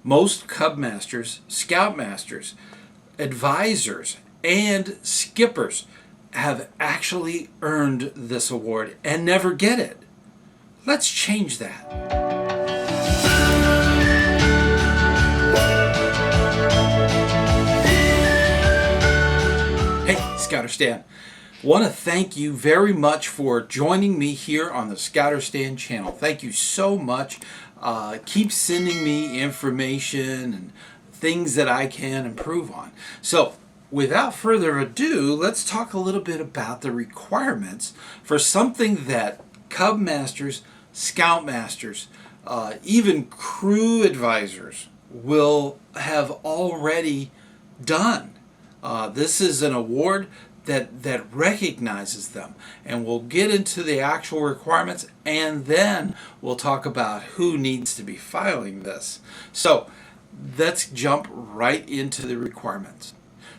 Most Cubmasters, Scoutmasters, advisors, and skippers have actually earned this award and never get it. Let's change that. Hey, ScouterStan. Want to thank you very much for joining me here on the ScouterStan channel. Thank you so much. Keep sending me information and things that I can improve on. So, without further ado, let's talk a little bit about the requirements for something that Cubmasters, Scoutmasters, even crew advisors will have already done. This is an award that recognizes them, and we'll get into the actual requirements, and then we'll talk about who needs to be filing this. So let's jump right into the requirements.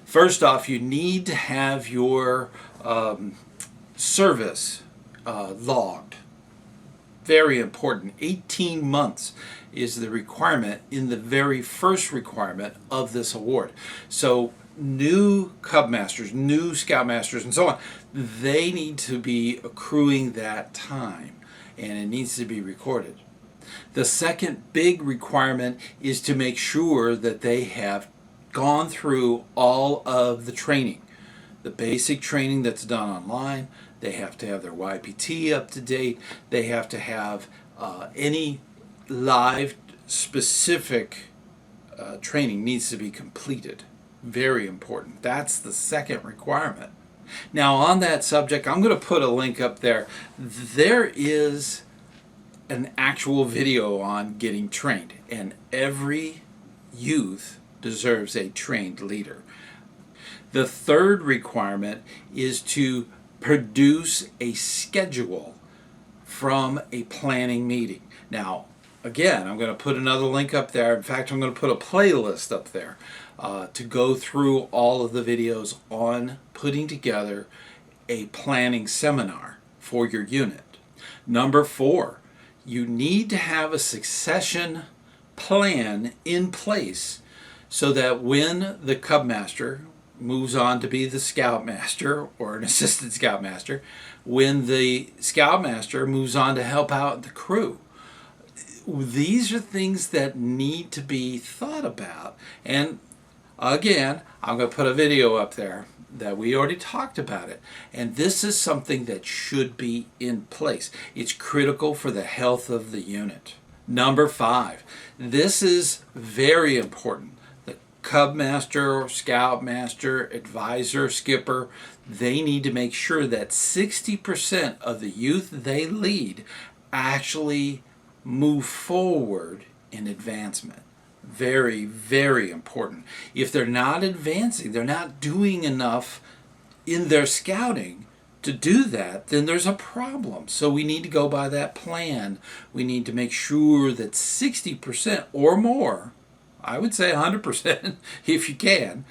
First off, you need to have your service logged. Very important. 18 months is the requirement in the very first requirement of this award. So new Cubmasters, new Scoutmasters, and so on, they need to be accruing that time, and it needs to be recorded. The second big requirement is to make sure that they have gone through all of the training, the basic training that's done online. They have to have their YPT up to date. They have to have any live specific training needs to be completed. Very important. That's the second requirement. Now, on that subject, I'm going to put a link up there. There is an actual video on getting trained, and every youth deserves a trained leader. The third requirement is to produce a schedule from a planning meeting. Now, again, I'm going to put another link up there. In fact, I'm going to put a playlist up there to go through all of the videos on putting together a planning seminar for your unit. Number 4, you need to have a succession plan in place so that when the Cubmaster moves on to be the Scoutmaster or an assistant Scoutmaster, when the Scoutmaster moves on to help out the crew. These are things that need to be thought about. And again, I'm going to put a video up there that we already talked about it. And this is something that should be in place. It's critical for the health of the unit. Number 5, this is very important. The Cubmaster, Scoutmaster, advisor, skipper, they need to make sure that 60% of the youth they lead actually move forward in advancement. Very, very important. If they're not advancing, they're not doing enough in their scouting to do that, then there's a problem. So we need to go by that plan. We need to make sure that 60% or more, I would say 100% if you can,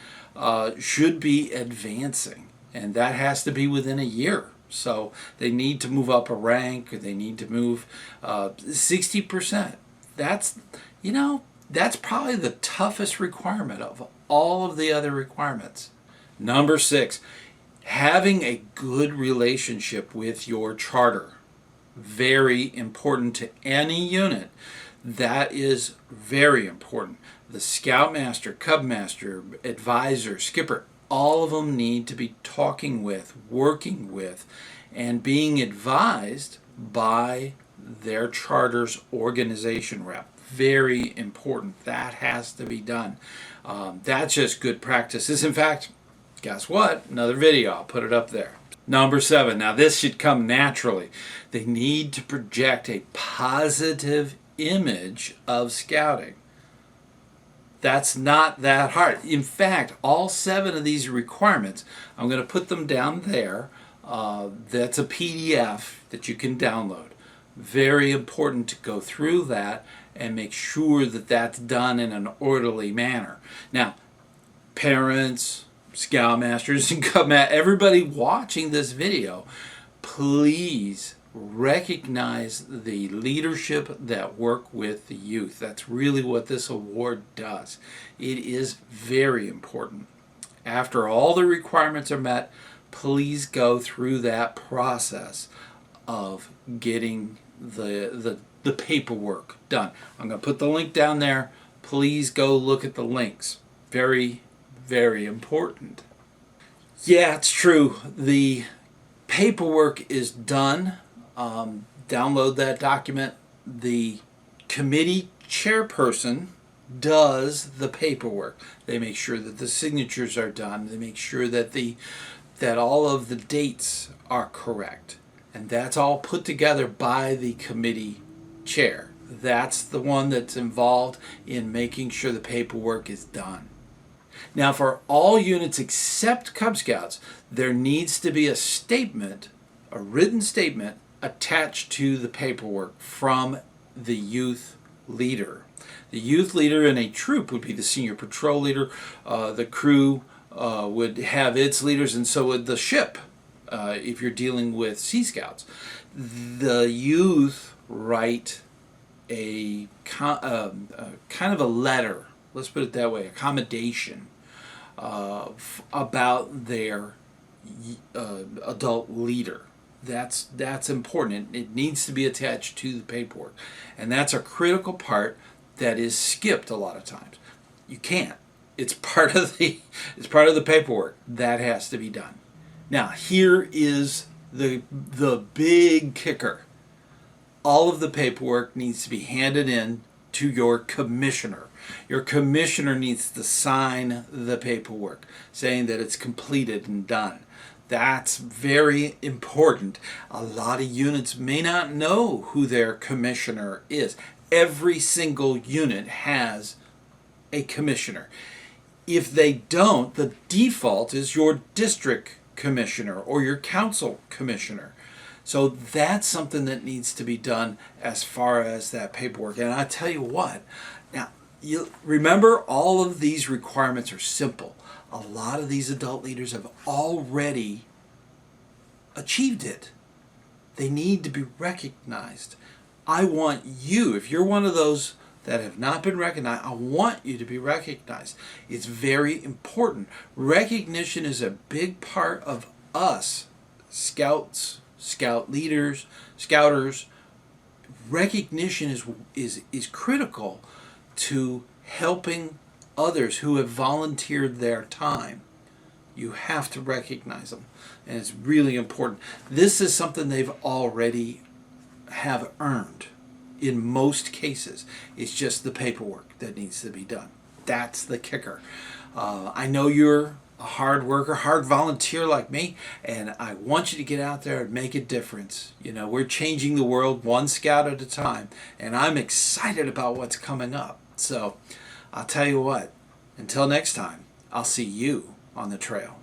should be advancing. And that has to be within a year. So they need to move up a rank, or they need to move 60%. That's, that's probably the toughest requirement of all of the other requirements. Number 6, having a good relationship with your charter. Very important to any unit. That is very important. The Scoutmaster, Cubmaster, advisor, skipper, all of them need to be talking with, working with, and being advised by their charter's organization rep. Very important. That has to be done. That's just good practices. In fact, guess what? Another video. I'll put it up there. Number 7. Now this should come naturally. They need to project a positive image of scouting. That's not that hard. In fact, all 7 of these requirements, I'm going to put them down there. That's a PDF that you can download. Very important to go through that and make sure that that's done in an orderly manner. Now, parents, Scoutmasters, and Cubmasters, everybody watching this video, please recognize the leadership that work with the youth. That's really what this award does. It is very important. After all the requirements are met, please go through that process of getting the paperwork done. I'm going to put the link down there. Please go look at the links. Very, very important. Yeah, it's true. The paperwork is done. Download that document. The committee chairperson does the paperwork. They make sure that the signatures are done. They make sure that that all of the dates are correct. And that's all put together by the committee chair. That's the one that's involved in making sure the paperwork is done. Now, for all units except Cub Scouts, there needs to be a statement, a written statement, attached to the paperwork from the youth leader. The youth leader in a troop would be the senior patrol leader. The crew would have its leaders, and so would the ship if you're dealing with Sea Scouts. The youth write a kind of a letter, let's put it that way, a commendation about their adult leader. That's important. It needs to be attached to the paperwork, and that's a critical part that is skipped a lot of times. You can't. It's part of the paperwork that has to be done. Now, here is the big kicker. All of the paperwork needs to be handed in to your commissioner. Your commissioner needs to sign the paperwork saying that it's completed and done. That's very important. A lot of units may not know who their commissioner is. Every single unit has a commissioner. If they don't, the default is your district commissioner or your council commissioner. So that's something that needs to be done as far as that paperwork. And I tell you what, now, you remember, all of these requirements are simple. A lot of these adult leaders have already achieved it. They need to be recognized. I want you, if you're one of those that have not been recognized, I want you to be recognized. It's very important. Recognition is a big part of us, scouts, scout leaders, scouters. Recognition is critical to helping others who have volunteered their time. You have to recognize them, and it's really important. This is something they've already have earned in most cases. It's just the paperwork that needs to be done. That's the kicker. I know you're a hard worker, hard volunteer like me, and I want you to get out there and make a difference. You know, we're changing the world one scout at a time, and I'm excited about what's coming up. So I'll tell you what, until next time, I'll see you on the trail.